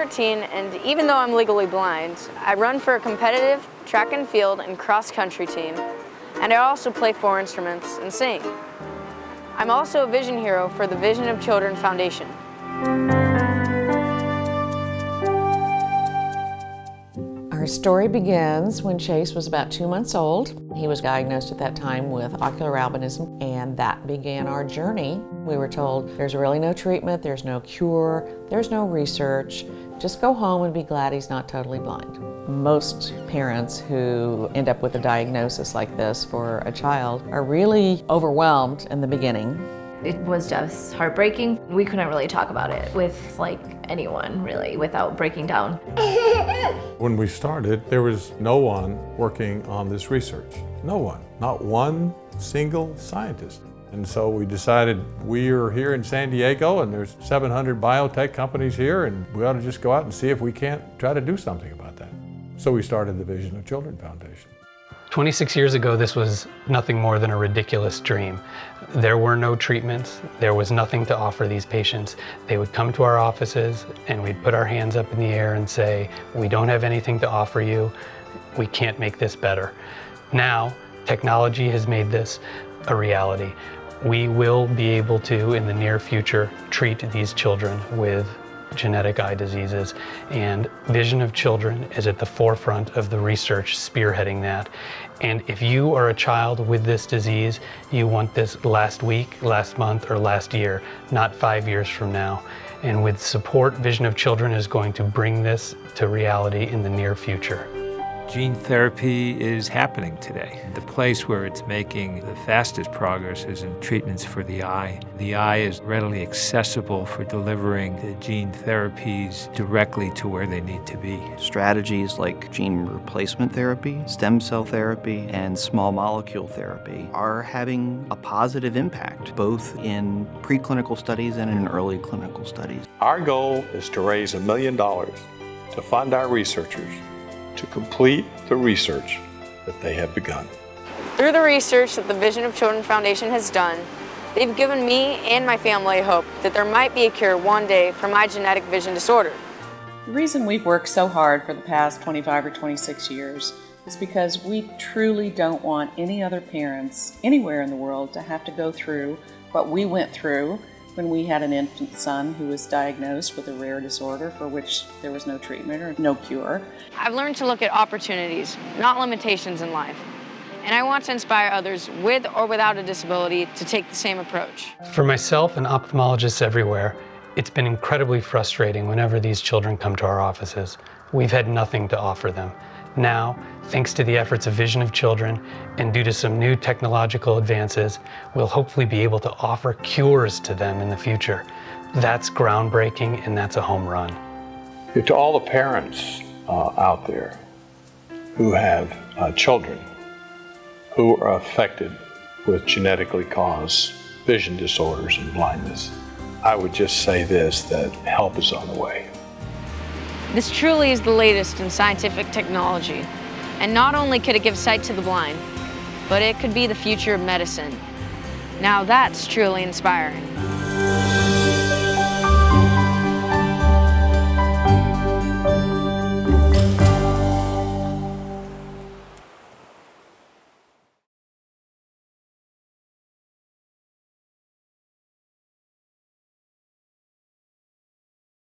14, and even though I'm legally blind, I run for a competitive track and field and cross-country team, and I also play 4 instruments and sing. I'm also a vision hero for the Vision of Children Foundation. Our story begins when Chase was about 2 months old. He was diagnosed at that time with ocular albinism, and that began our journey. We were told there's really no treatment, there's no cure, there's no research. Just go home and be glad he's not totally blind. Most parents who end up with a diagnosis like this for a child are really overwhelmed in the beginning. It was just heartbreaking. We couldn't really talk about it with anyone really without breaking down. When we started, there was no one working on this research. No one, not one single scientist. And so we decided we are here in San Diego and there's 700 biotech companies here, and we ought to just go out and see if we can't try to do something about that. So we started the Vision of Children Foundation. 26 years ago, this was nothing more than a ridiculous dream. There were no treatments. There was nothing to offer these patients. They would come to our offices and we'd put our hands up in the air and say, we don't have anything to offer you. We can't make this better. Now, technology has made this a reality. We will be able to, in the near future, treat these children with genetic eye diseases, and Vision of Children is at the forefront of the research spearheading that. And if you are a child with this disease, you want this last week, last month, or last year, not 5 years from now. And with support, Vision of Children is going to bring this to reality in the near future. Gene therapy is happening today. The place where it's making the fastest progress is in treatments for the eye. The eye is readily accessible for delivering the gene therapies directly to where they need to be. Strategies like gene replacement therapy, stem cell therapy, and small molecule therapy are having a positive impact, both in preclinical studies and in early clinical studies. Our goal is to raise $1 million to fund our researchers to complete the research that they have begun. Through the research that the Vision of Children Foundation has done, they've given me and my family hope that there might be a cure one day for my genetic vision disorder. The reason we've worked so hard for the past 25 or 26 years is because we truly don't want any other parents anywhere in the world to have to go through what we went through when we had an infant son who was diagnosed with a rare disorder for which there was no treatment or no cure. I've learned to look at opportunities, not limitations in life. And I want to inspire others with or without a disability to take the same approach. For myself and ophthalmologists everywhere, it's been incredibly frustrating whenever these children come to our offices. We've had nothing to offer them. Now, thanks to the efforts of Vision of Children and due to some new technological advances, we'll hopefully be able to offer cures to them in the future. That's groundbreaking, and that's a home run. To all the parents out there who have children who are affected with genetically caused vision disorders and blindness, I would just say this, that help is on the way. This truly is the latest in scientific technology. And not only could it give sight to the blind, but it could be the future of medicine. Now that's truly inspiring.